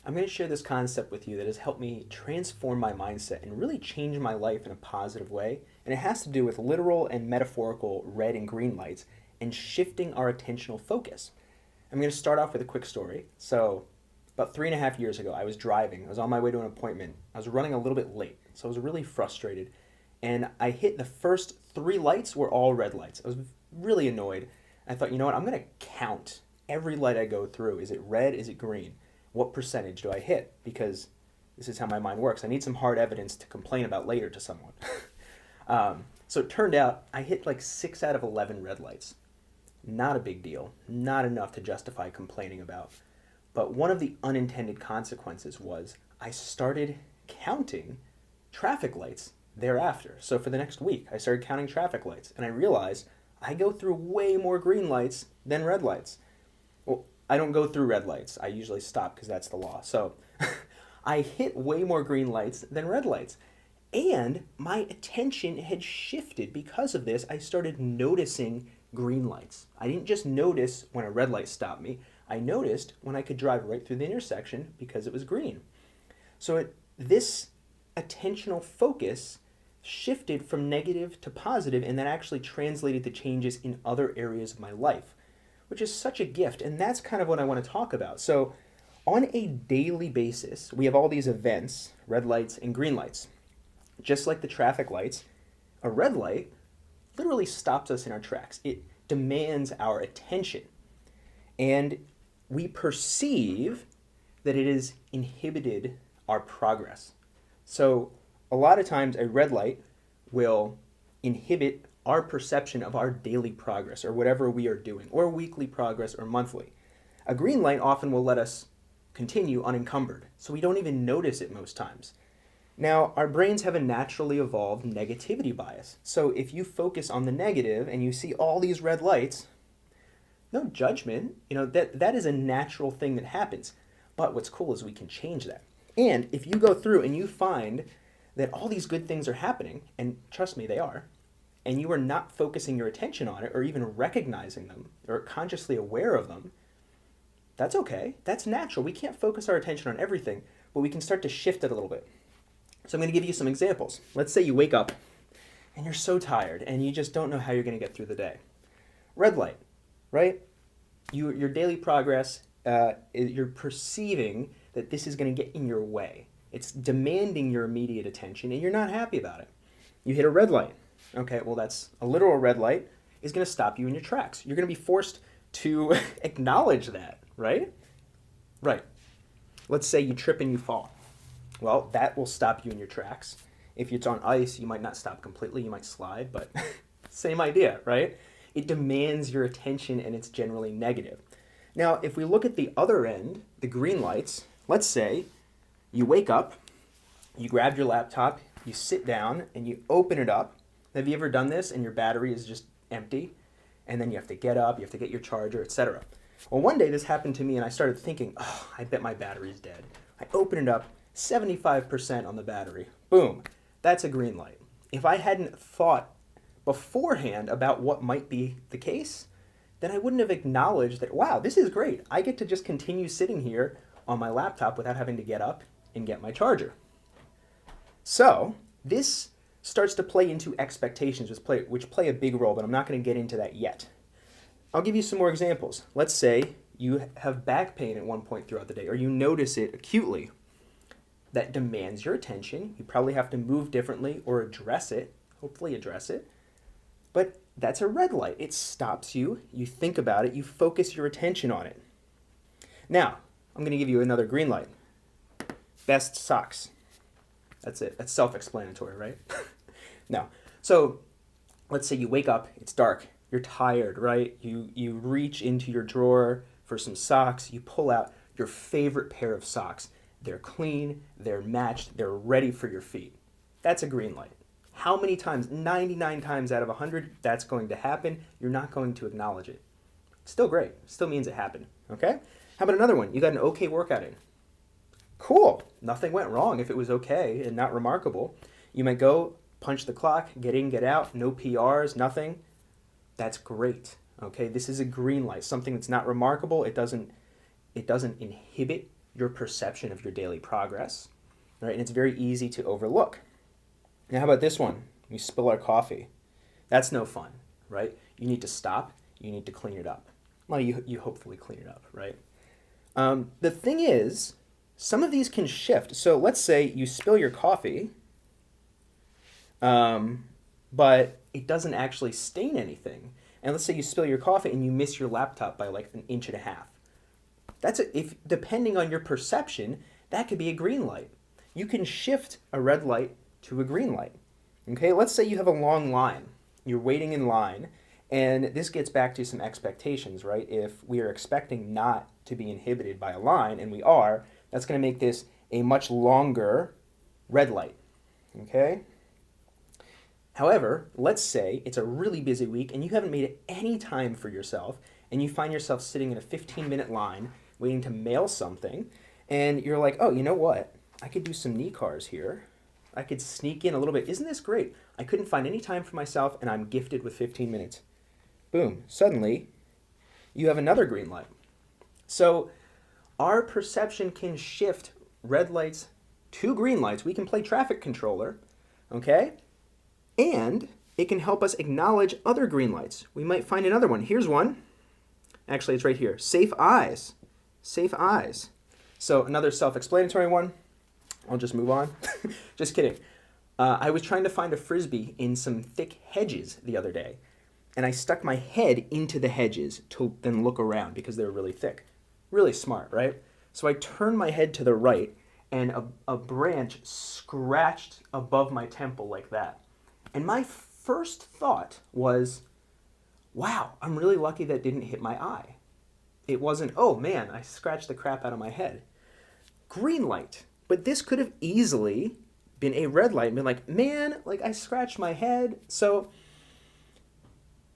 I'm going to share this concept with you that has helped me transform my mindset and really change my life in a positive way. And it has to do with literal and metaphorical red and green lights and shifting our attentional focus. I'm going to start off with a quick story. So, about 3.5 years ago, I was driving. I was on my way to an appointment. I was running a little bit late, so I was really frustrated. And I hit the first three lights were all red lights. I was really annoyed. I thought, you know what? I'm going to count every light I go through. Is it red? Is it green? What percentage do I hit? Because this is how my mind works. I need some hard evidence to complain about later to someone. So it turned out I hit like 6 out of 11 red lights. Not a big deal. Not enough to justify complaining about. But one of the unintended consequences was I started counting traffic lights thereafter. So for the next week, I started counting traffic lights, and I realized I go through way more green lights than red lights. Well, I don't go through red lights. I usually stop because that's the law. So I hit way more green lights than red lights. And my attention had shifted because of this. I started noticing green lights. I didn't just notice when a red light stopped me. I noticed when I could drive right through the intersection because it was green. So this attentional focus shifted from negative to positive, and that actually translated to changes in other areas of my life, which is such a gift. And that's kind of what I want to talk about. So on a daily basis, we have all these events, red lights and green lights. Just like the traffic lights, a red light literally stops us in our tracks. It demands our attention. And we perceive that it has inhibited our progress. So a lot of times a red light will inhibit our perception of our daily progress or whatever we are doing, or weekly progress or monthly. A green light often will let us continue unencumbered, so we don't even notice it most times. Now, our brains have a naturally evolved negativity bias. So if you focus on the negative and you see all these red lights, no judgment, that is a natural thing that happens. But what's cool is we can change that. And if you go through and you find that all these good things are happening, and trust me, they are, and you are not focusing your attention on it or even recognizing them or consciously aware of them, that's okay. That's natural. We can't focus our attention on everything, but we can start to shift it a little bit. So I'm going to give you some examples. Let's say you wake up and you're so tired and you just don't know how you're going to get through the day. Red light, right? Your daily progress, you're perceiving that this is going to get in your way. It's demanding your immediate attention and you're not happy about it. You hit a red light. Okay, well, that's a literal red light is going to stop you in your tracks. You're going to be forced to acknowledge that, right? Right. Let's say you trip and you fall. Well, that will stop you in your tracks. If it's on ice, you might not stop completely. You might slide, but same idea, right? It demands your attention and it's generally negative. Now, if we look at the other end, the green lights, let's say you wake up, you grab your laptop, you sit down, and you open it up. Have you ever done this and your battery is just empty? And then you have to get up, you have to get your charger, etc. Well, one day this happened to me and I started thinking, oh, I bet my battery's dead. I open it up, 75% on the battery. Boom. That's a green light. If I hadn't thought beforehand about what might be the case, then I wouldn't have acknowledged that, wow, this is great. I get to just continue sitting here on my laptop without having to get up and get my charger. So this starts to play into expectations, which play a big role, but I'm not going to get into that yet. I'll give you some more examples. Let's say you have back pain at one point throughout the day, or you notice it acutely. That demands your attention. You probably have to move differently or address it, hopefully address it. But that's a red light. It stops you, you think about it, you focus your attention on it. Now, I'm going to give you another green light. Best socks. That's it. That's self-explanatory, right? No. So let's say you wake up, it's dark, you're tired, right? You reach into your drawer for some socks, you pull out your favorite pair of socks. They're clean, they're matched, they're ready for your feet. That's a green light. How many times? 99 times out of 100, that's going to happen. You're not going to acknowledge it. Still great. Still means it happened. Okay? How about another one? You got an okay workout in. Cool. Nothing went wrong if it was okay and not remarkable. You might go, punch the clock, get in, get out, no PRs, nothing. That's great. Okay? This is a green light. Something that's not remarkable. It doesn't inhibit your perception of your daily progress, right? And it's very easy to overlook. Now, how about this one? We spill our coffee. That's no fun, right? You need to stop. You need to clean it up. Well, you hopefully clean it up, right? The thing is, some of these can shift. So let's say you spill your coffee, but it doesn't actually stain anything. And let's say you spill your coffee and you miss your laptop by like an inch and a half. If depending on your perception, that could be a green light. You can shift a red light to a green light. Okay, let's say you have a long line. You're waiting in line, and this gets back to some expectations, right? If we are expecting not to be inhibited by a line, and we are, that's going to make this a much longer red light. Okay? However, let's say it's a really busy week and you haven't made any time for yourself, and you find yourself sitting in a 15-minute line waiting to mail something, and you're like, oh, you know what? I could do some knee cars here. I could sneak in a little bit. Isn't this great? I couldn't find any time for myself, and I'm gifted with 15 minutes. Boom. Suddenly, you have another green light. So our perception can shift red lights to green lights. We can play traffic controller, okay? And it can help us acknowledge other green lights. We might find another one. Here's one. Actually, it's right here. Safe eyes. Safe eyes. So another self-explanatory one. I'll just move on. Just kidding. I was trying to find a Frisbee in some thick hedges the other day, and I stuck my head into the hedges to then look around because they were really thick. Really smart, right? So I turned my head to the right, and a branch scratched above my temple like that. And my first thought was, wow, I'm really lucky that didn't hit my eye. It wasn't, oh man, I scratched the crap out of my head. Green light. But this could have easily been a red light and been like, man, like I scratched my head. So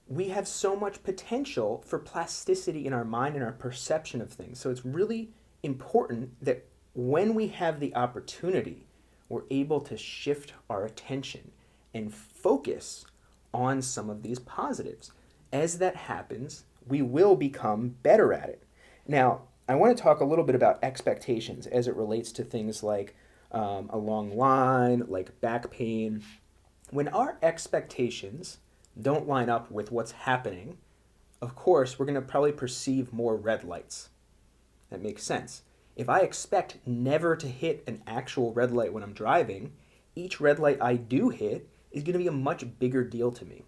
we have so much potential for plasticity in our mind and our perception of things. So it's really important that when we have the opportunity, we're able to shift our attention and focus on some of these positives. As that happens, we will become better at it. Now, I want to talk a little bit about expectations as it relates to things like a long line, like back pain. When our expectations don't line up with what's happening, of course, we're going to probably perceive more red lights. That makes sense. If I expect never to hit an actual red light when I'm driving, each red light I do hit is going to be a much bigger deal to me.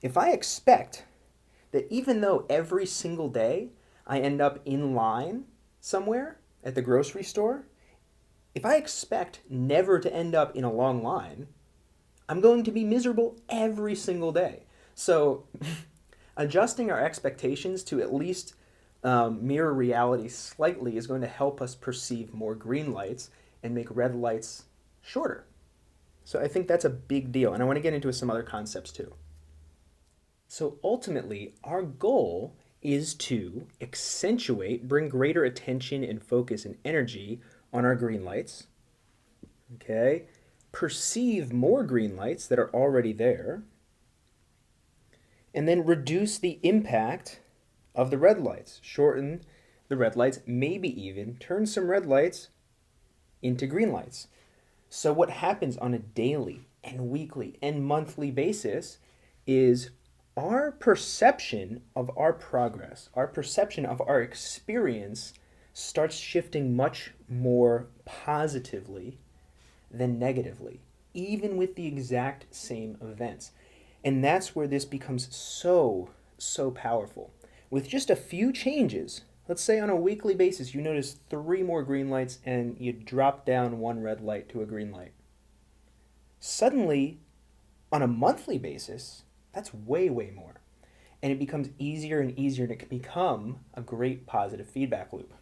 If I expect that even though every single day I end up in line somewhere at the grocery store, if I expect never to end up in a long line, I'm going to be miserable every single day. So adjusting our expectations to at least mirror reality slightly is going to help us perceive more green lights and make red lights shorter. So I think that's a big deal, and I want to get into some other concepts too. So ultimately, our goal is to accentuate, bring greater attention and focus and energy on our green lights, okay? Perceive more green lights that are already there, and then reduce the impact of the red lights. Shorten the red lights, maybe even turn some red lights into green lights. So what happens on a daily and weekly and monthly basis is our perception of our progress, our perception of our experience starts shifting much more positively than negatively, even with the exact same events. And that's where this becomes so powerful. With just a few changes, let's say on a weekly basis, you notice 3 more green lights and you drop down 1 red light to a green light. Suddenly, on a monthly basis, that's way more. And it becomes easier and easier, and it can become a great positive feedback loop.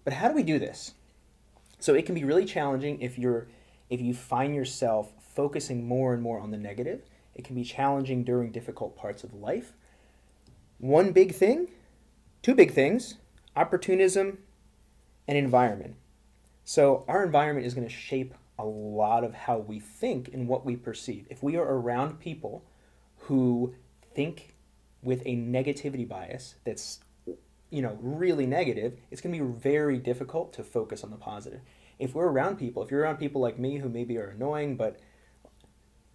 But how do we do this? So it can be really challenging if you find yourself focusing more and more on the negative. It can be challenging during difficult parts of life. One big thing, 2 big things, opportunism and environment. So our environment is going to shape a lot of how we think and what we perceive. If we are around people who think with a negativity bias that's really negative, it's going to be very difficult to focus on the positive. If you're around people like me who maybe are annoying, but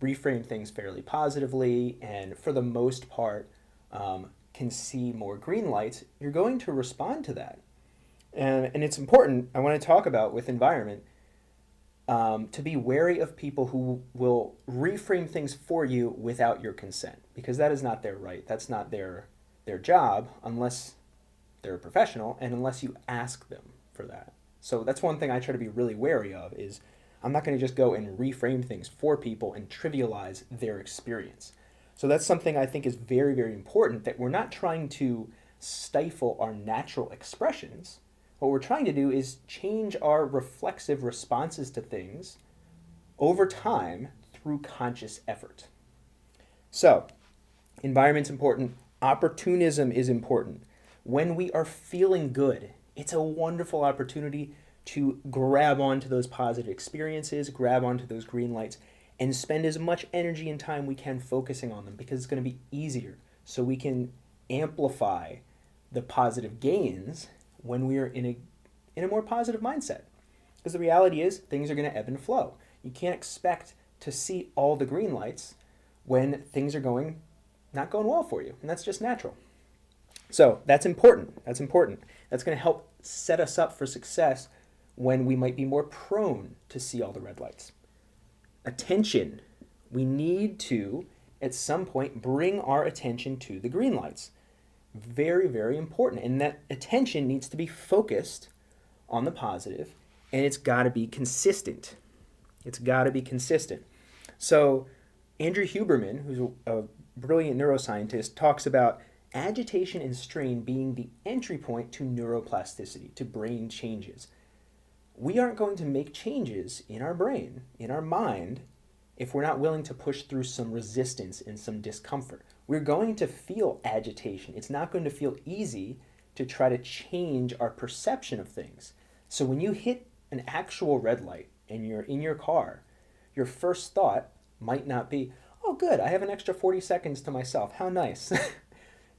reframe things fairly positively, and for the most part, can see more green lights, you're going to respond to that. And it's important, I want to talk about with environment, to be wary of people who will reframe things for you without your consent, because that is not their right. That's not their job unless they're a professional and unless you ask them for that. So that's one thing I try to be really wary of is I'm not going to just go and reframe things for people and trivialize their experience. So that's something I think is very, very important, that we're not trying to stifle our natural expressions. What we're trying to do is change our reflexive responses to things over time through conscious effort. So, environment's important. Opportunism is important. When we are feeling good, it's a wonderful opportunity to grab onto those positive experiences, grab onto those green lights, and spend as much energy and time we can focusing on them, because it's going to be easier. So we can amplify the positive gains when we are in a more positive mindset. Because the reality is things are going to ebb and flow. You can't expect to see all the green lights when things are not going well for you, and that's just natural. So that's important. That's important. That's going to help set us up for success when we might be more prone to see all the red lights. Attention. We need to, at some point, bring our attention to the green lights. Very, very important. And that attention needs to be focused on the positive, and it's got to be consistent. It's got to be consistent. So Andrew Huberman, who's a brilliant neuroscientist, talks about agitation and strain being the entry point to neuroplasticity, to brain changes. We aren't going to make changes in our brain, in our mind, if we're not willing to push through some resistance and some discomfort. We're going to feel agitation. It's not going to feel easy to try to change our perception of things. So when you hit an actual red light and you're in your car, your first thought might not be, oh good, I have an extra 40 seconds to myself. How nice.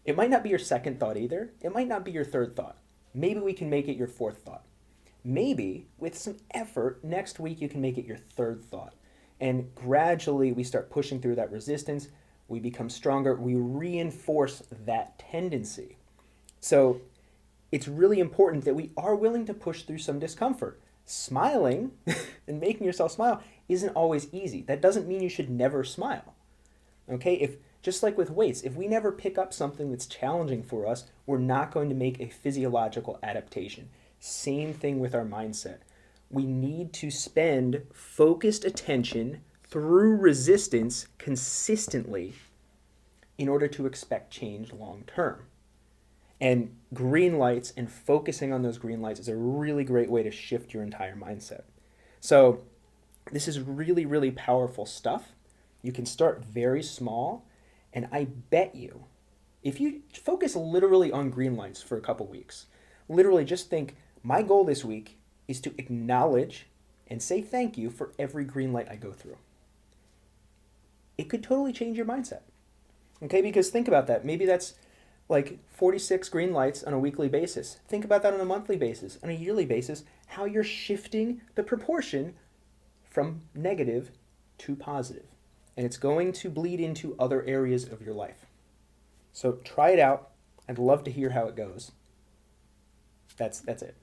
It might not be your second thought either. It might not be your third thought. Maybe we can make it your fourth thought. Maybe with some effort, next week you can make it your third thought. And gradually we start pushing through that resistance. We become stronger. We reinforce that tendency. So it's really important that we are willing to push through some discomfort. Smiling and making yourself smile isn't always easy. That doesn't mean you should never smile. Okay? Just like with weights, if we never pick up something that's challenging for us, we're not going to make a physiological adaptation. Same thing with our mindset. We need to spend focused attention through resistance consistently in order to expect change long term. And green lights and focusing on those green lights is a really great way to shift your entire mindset. So this is really, really powerful stuff. You can start very small, and I bet you, if you focus literally on green lights for a couple weeks, literally just think, my goal this week is to acknowledge and say thank you for every green light I go through. It could totally change your mindset. Okay, because think about that. Maybe that's like 46 green lights on a weekly basis. Think about that on a monthly basis, on a yearly basis, how you're shifting the proportion from negative to positive. And it's going to bleed into other areas of your life. So try it out. I'd love to hear how it goes. That's it.